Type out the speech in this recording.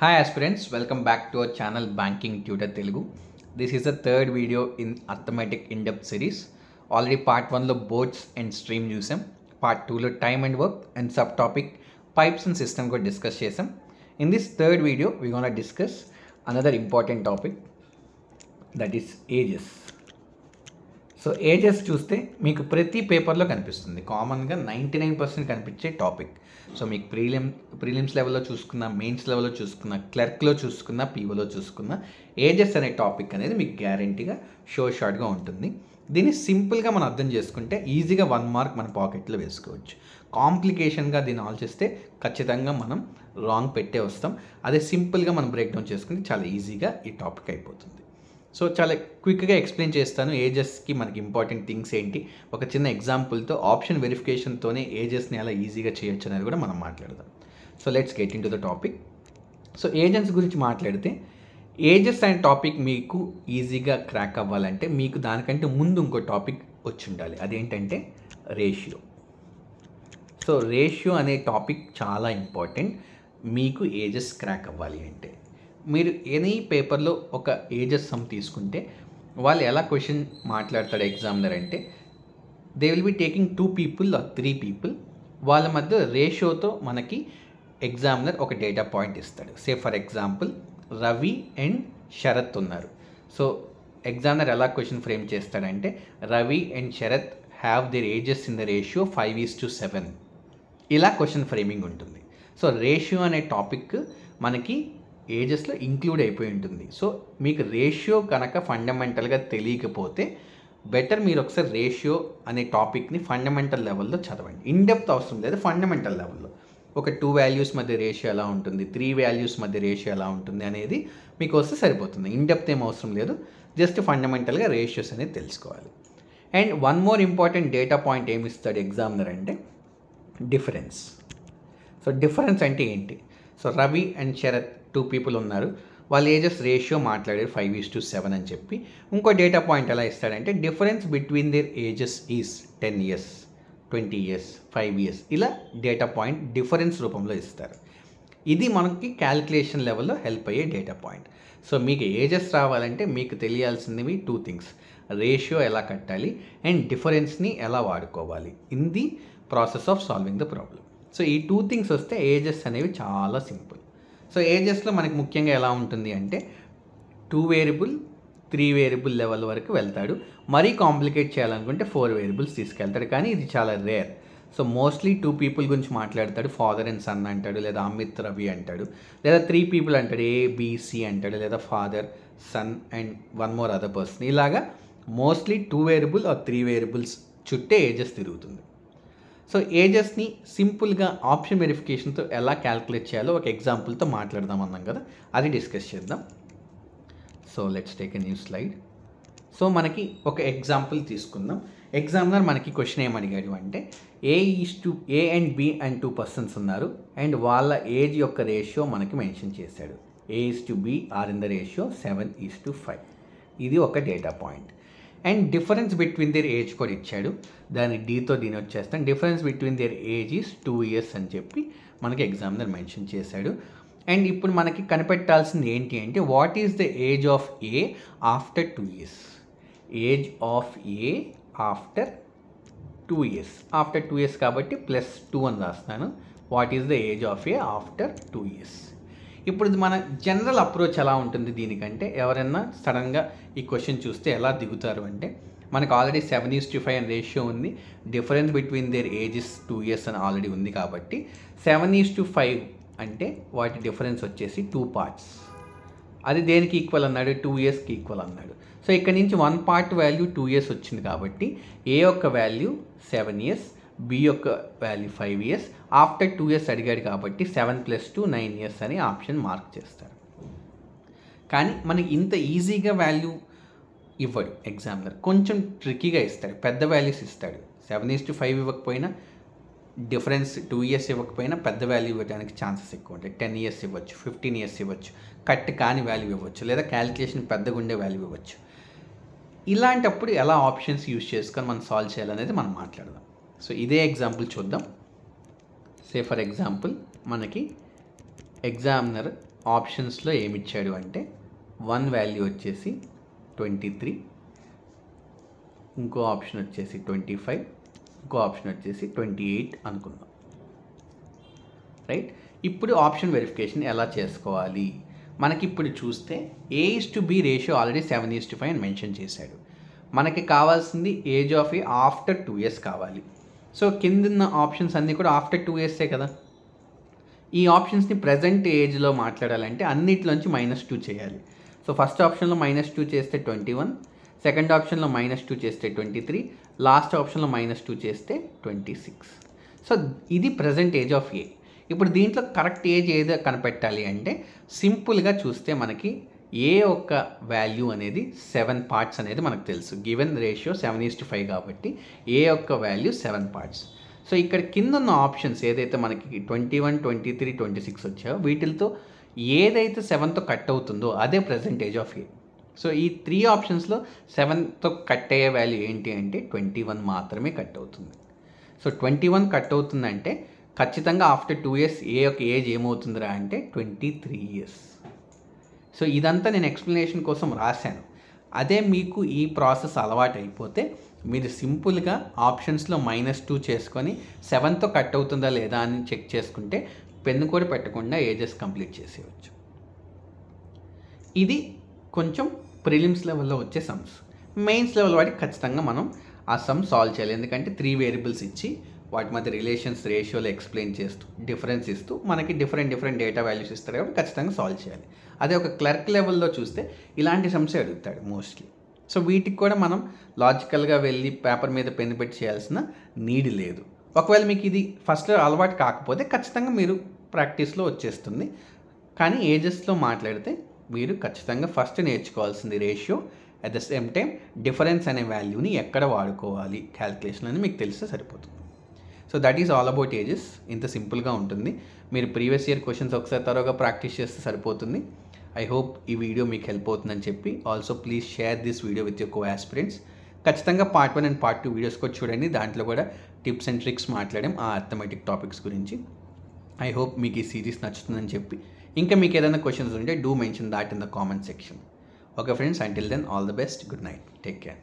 Hi aspirants, welcome back to our channel Banking Tutor Telugu. This is the third video in Arithmetic in-depth series. Already part 1 lo boards and stream chusam. Part 2 lo time and work and subtopic pipes and system ko discuss chesam. In this third video, we're going to discuss another important topic, that is ages. So ages చూస్తే మీకు ప్రతి పేపర్లో కనిపిస్తుంది, కామన్గా 99% కనిపించే topic. So మీకు prelims లెవెల్లో చూసుకున్న, మెయిన్స్ లెవెల్లో చూసుకున్న, క్లర్క్లో చూసుకున్న, పీఓలో చూసుకున్న ఏజెస్ అనే టాపిక్ అనేది మీకు గ్యారంటీగా షార్ట్గా ఉంటుంది. దీన్ని సింపుల్గా మనం అర్థం చేసుకుంటే ఈజీగా 1 మార్క్ మన పాకెట్లో వేసుకోవచ్చు. కాంప్లికేషన్గా దీన్ని ఆలోచిస్తే ఖచ్చితంగా మనం రాంగ్ పెట్టే వస్తాం. అదే సింపుల్గా మనం బ్రేక్ డౌన్ చేసుకుంటే చాలా ఈజీగా ఈ టాపిక్ అయిపోతుంది. సో చాలా క్విక్గా ఎక్స్ప్లెయిన్ చేస్తాను ఏజెస్కి మనకి ఇంపార్టెంట్ థింగ్స్ ఏంటి, ఒక చిన్న ఎగ్జాంపుల్తో ఆప్షన్ వెరిఫికేషన్తోనే ఏజెస్ని ఎలా ఈజీగా చేయొచ్చు అనేది కూడా మనం మాట్లాడదాం. So let's get in to the topic. So ages గురించి మాట్లాడితే, ఏజెస్ అనే టాపిక్ మీకు ఈజీగా క్రాక్ అవ్వాలంటే మీకు దానికంటే ముందు ఇంకో టాపిక్ వచ్చి ఉండాలి. అదేంటంటే రేషియో. సో రేషియో అనే టాపిక్ చాలా ఇంపార్టెంట్ మీకు ఏజెస్ క్రాక్ అవ్వాలి అంటే. మీరు ఎనీ పేపర్లో ఒక ఏజెస్ సమ్ తీసుకుంటే వాళ్ళు ఎలా క్వశ్చన్ మాట్లాడతాడు ఎగ్జామినర్ అంటే, they will be taking 2 people or 3 people, వాళ్ళ మధ్య రేషియోతో మనకి ఎగ్జామినర్ ఒక డేటా పాయింట్ ఇస్తాడు. Say for example Ravi and Sharath ఉన్నారు. సో ఎగ్జామినర్ ఎలా క్వశ్చన్ ఫ్రేమ్ చేస్తాడంటే, Ravi and Sharath have their ages in the ratio 5:7. ఇలా క్వశ్చన్ ఫ్రేమింగ్ ఉంటుంది. సో రేషియో అనే టాపిక్ మనకి ఏజెస్లో ఇంక్లూడ్ అయిపోయి ఉంటుంది. సో మీకు రేషియో కనుక ఫండమెంటల్గా తెలియకపోతే బెటర్ మీరు ఒకసారి రేషియో అనే టాపిక్ని ఫండమెంటల్ లెవెల్లో చదవండి. ఇన్డెప్త్ అవసరం లేదు, ఫండమెంటల్ లెవెల్లో ఒక 2 వాల్యూస్ మధ్య రేషియో ఎలా ఉంటుంది, 3 వాల్యూస్ మధ్య రేషియో ఎలా ఉంటుంది అనేది మీకు వస్తే సరిపోతుంది. ఇన్డెప్త్ ఏం అవసరం లేదు, జస్ట్ ఫండమెంటల్గా రేషియోస్ అనేది తెలుసుకోవాలి. And one more important data point ఏమి ఇస్తాడు ఎగ్జామినర్ అంటే డిఫరెన్స్. సో డిఫరెన్స్ అంటే ఏంటి? So Ravi and Sharath 2 people ఉన్నారు, వాళ్ళ ఏజెస్ రేషియో మాట్లాడారు 5:7 అని చెప్పి. ఇంకో డేటా పాయింట్ ఎలా ఇస్తాడంటే, difference between their ages is 10 years, 20 years, 5 years. ఇలా డేటా పాయింట్ డిఫరెన్స్ రూపంలో ఇస్తారు. ఇది మనకి క్యాలిక్యులేషన్ లెవెల్లో హెల్ప్ అయ్యే డేటా పాయింట్. సో మీకు ఏజెస్ రావాలంటే మీకు తెలియాల్సినవి 2 things, రేషియో ఎలా కట్టాలి అండ్ డిఫరెన్స్ని ఎలా వాడుకోవాలి in the process of solving the problem. So ఈ 2 things వస్తే ఏజెస్ అనేవి చాలా సింపుల్. సో ఏజెస్లో మనకి ముఖ్యంగా ఎలా ఉంటుంది అంటే 2 variable, 3 variable లెవెల్ వరకు వెళ్తాడు. మరీ కాంప్లికేట్ చేయాలనుకుంటే 4 variables తీసుకెళ్తాడు, కానీ ఇది చాలా రేర్. సో మోస్ట్లీ 2 people గురించి మాట్లాడతాడు, ఫాదర్ అండ్ సన్ అంటాడు, లేదా అమిత్ రవి అంటాడు, లేదా 3 people అంటాడు, ABC అంటాడు, లేదా father son and 1 more other person. ఇలాగా మోస్ట్లీ 2 variable or 3 variables చుట్టే ఏజెస్ తిరుగుతుంది. సో ఏజెస్ని సింపుల్గా ఆప్షన్ వెరిఫికేషన్తో ఎలా క్యాల్కులేట్ చేయాలో ఒక ఎగ్జాంపుల్తో మాట్లాడదాం అన్నాం కదా, అది డిస్కస్ చేద్దాం. So let's take a new slide. So మనకి ఒక ఎగ్జాంపుల్ తీసుకుందాం. ఎగ్జామినర్ మనకి క్వశ్చన్ ఏమడిగాడు అంటే, A and B and 2 persons ఉన్నారు అండ్ వాళ్ళ ఏజ్ యొక్క రేషియో మనకి మెన్షన్ చేశాడు. A:B are in the ratio 7:5. ఇది ఒక data point. And difference between their age కూడా ఇచ్చాడు, దాన్ని డీతో దీని వచ్చేస్తాను. Difference between their age is 2 years అని చెప్పి మనకి ఎగ్జామినర్ మెన్షన్ చేశాడు. అండ్ ఇప్పుడు మనకి కనిపెట్టాల్సింది ఏంటి అంటే, what is the age of A after 2 years? Age of A after 2 years. After 2 years కాబట్టి +2 అని రాస్తాను. What is the age of A after 2 years? ఇప్పుడు మన జనరల్ అప్రోచ్ ఎలా ఉంటుంది దీనికంటే, ఎవరైనా సడన్గా ఈ క్వశ్చన్ చూస్తే ఎలా దిగుతారు అంటే, మనకు ఆల్రెడీ 7:5 అని రేషియో ఉంది, difference between their ages 2 years అని ఆల్రెడీ ఉంది కాబట్టి 7:5 అంటే వాటి డిఫరెన్స్ వచ్చేసి 2 parts. అది దేనికి ఈక్వల్ అన్నాడు? 2 yearsకి ఈక్వల్ అన్నాడు. సో ఇక్కడ నుంచి 1 part వాల్యూ 2 years వచ్చింది కాబట్టి ఏ యొక్క వాల్యూ 7 years, బి యొక్క వాల్యూ 5 years. ఆఫ్టర్ 2 years అడిగాడు కాబట్టి 7 + 2 9 years అని ఆప్షన్ మార్క్ చేస్తారు. కానీ మనకి ఇంత ఈజీగా వాల్యూ ఇవ్వడు ఎగ్జామినర్, కొంచెం ట్రిక్కీగా ఇస్తాడు, పెద్ద వాల్యూస్ ఇస్తాడు. 7:5 ఇవ్వకపోయినా, డిఫరెన్స్ 2 years ఇవ్వకపోయినా పెద్ద వాల్యూ ఇవ్వడానికి ఛాన్సెస్ ఎక్కువ ఉంటాయి. 10 years ఇవ్వచ్చు, 15 years ఇవ్వచ్చు, కట్ కాని వాల్యూ ఇవ్వచ్చు, లేదా క్యాలిక్యులేషన్ పెద్దగా ఉండే వాల్యూ ఇవ్వచ్చు. ఇలాంటప్పుడు ఎలా ఆప్షన్స్ యూజ్ చేసుకొని మనం సాల్వ్ చేయాలనేది మనం మాట్లాడదాం. సో ఇదే ఎగ్జాంపుల్ చూద్దాం. సే ఫర్ ఎగ్జాంపుల్ మనకి ఎగ్జామినర్ ఆప్షన్స్లో ఏమిచ్చాడు అంటే 1 వాల్యూ వచ్చేసి 23, ఇంకో ఆప్షన్ వచ్చేసి 25, ఇంకో ఆప్షన్ వచ్చేసి 28 అనుకుందాం. రైట్, ఇప్పుడు ఆప్షన్ వెరిఫికేషన్ ఎలా చేసుకోవాలి? మనకి ఇప్పుడు చూస్తే A/B రేషియో ఆల్రెడీ 7:5 అని మెన్షన్ చేశాడు. మనకి కావాల్సింది age of A after 2 years కావాలి. సో కింద ఆప్షన్స్ అన్నీ కూడా ఆఫ్టర్ 2 years కదా. ఈ ఆప్షన్స్ని ప్రజెంట్ ఏజ్లో మాట్లాడాలంటే అన్నిట్లోంచి -2 చేయాలి. సో ఫస్ట్ ఆప్షన్లో -2 చేస్తే 21, సెకండ్ ఆప్షన్లో -2 చేస్తే 23, లాస్ట్ ఆప్షన్లో -2 చేస్తే 26. సో ఇది ప్రజెంట్ ఏజ్ ఆఫ్ ఏ. ఇప్పుడు దీంట్లో కరెక్ట్ ఏజ్ ఏదో కనిపెట్టాలి అంటే సింపుల్గా చూస్తే మనకి ఏ యొక్క వాల్యూ అనేది 7 parts అనేది మనకు తెలుసు. గివెన్ రేషియో 7:5 కాబట్టి ఏ యొక్క వాల్యూ 7 parts. సో ఇక్కడ కింద ఉన్న ఆప్షన్స్ ఏదైతే మనకి 21, 23, 26 వచ్చాయో వీటితో ఏదైతే 7తో కట్ అవుతుందో అదే present age of A. So ఈ 3 ఆప్షన్స్లో 7తో కట్ అయ్యే వాల్యూ ఏంటి అంటే 21 మాత్రమే కట్ అవుతుంది. సో 21 కట్ అవుతుందంటే ఖచ్చితంగా ఆఫ్టర్ 2 years ఏ యొక్క ఏజ్ ఏమవుతుందిరా అంటే 23 years. సో ఇదంతా నేను ఎక్స్ప్లెనేషన్ కోసం రాశాను. అదే మీకు ఈ ప్రాసెస్ అలవాటు అయిపోతే మీరు సింపుల్గా ఆప్షన్స్లో -2 చేసుకొని 7తో కట్ అవుతుందా లేదా అని చెక్ చేసుకుంటే పెన్ను కూడా పెట్టకుండా ఏజెస్ కంప్లీట్ చేసేయచ్చు. ఇది కొంచెం ప్రిలిమ్స్ లెవెల్లో వచ్చే సమ్స్. మెయిన్స్ లెవెల్ వాటికి ఖచ్చితంగా మనం ఆ సమ్ సాల్వ్ చేయాలి. ఎందుకంటే 3 వేరియబుల్స్ ఇచ్చి వాటి మధ్య రిలేషన్స్ రేషియోలో ఎక్స్ప్లెయిన్ చేస్తూ డిఫరెన్స్ ఇస్తూ మనకి డిఫరెంట్ డేటా వాల్యూస్ ఇస్తారు కాబట్టి ఖచ్చితంగా సాల్వ్ చేయాలి. అదే ఒక క్లర్క్ లెవెల్లో చూస్తే ఇలాంటి సమ్సే అడుగుతాడు మోస్ట్లీ. సో వీటికి కూడా మనం లాజికల్గా వెళ్ళి పేపర్ మీద పెన్ పెట్టి చేయాల్సిన నీడ్ లేదు. ఒకవేళ మీకు ఇది ఫస్ట్లో అలవాటు కాకపోతే ఖచ్చితంగా మీరు ప్రాక్టీస్లో వచ్చేస్తుంది. కానీ ఏజెస్లో మాట్లాడితే మీరు ఖచ్చితంగా ఫస్ట్ నేర్చుకోవాల్సింది ratio, at the same time difference అనే వాల్యూని ఎక్కడ వాడుకోవాలి క్యాల్కులేషన్ అని మీకు తెలిస్తే సరిపోతుంది. So that is all about ages. ఇంత సింపుల్గా ఉంటుంది. మీరు ప్రీవియస్ ఇయర్ క్వశ్చన్స్ ఒకసారి త్వరగా ప్రాక్టీస్ చేస్తే సరిపోతుంది. ఐ హోప్ ఈ వీడియో మీకు హెల్ప్ అవుతుందని చెప్పి also please share this video with your co-aspirants. ఖచ్చితంగా పార్ట్ 1 అండ్ పార్ట్ 2 వీడియోస్ కూడా చూడండి. దాంట్లో కూడా టిప్స్ అండ్ ట్రిక్స్ మాట్లాడాం ఆ అర్థమెటిక్ టాపిక్స్ గురించి. ఐ హోప్ మీకు ఈ సిరీస్ నచ్చుతుందని చెప్పి ఇంకా మీకు ఏదైనా క్వశ్చన్స్ ఉంటే do mention that in the comment section. Okay friends, until then all the best, good night, take care.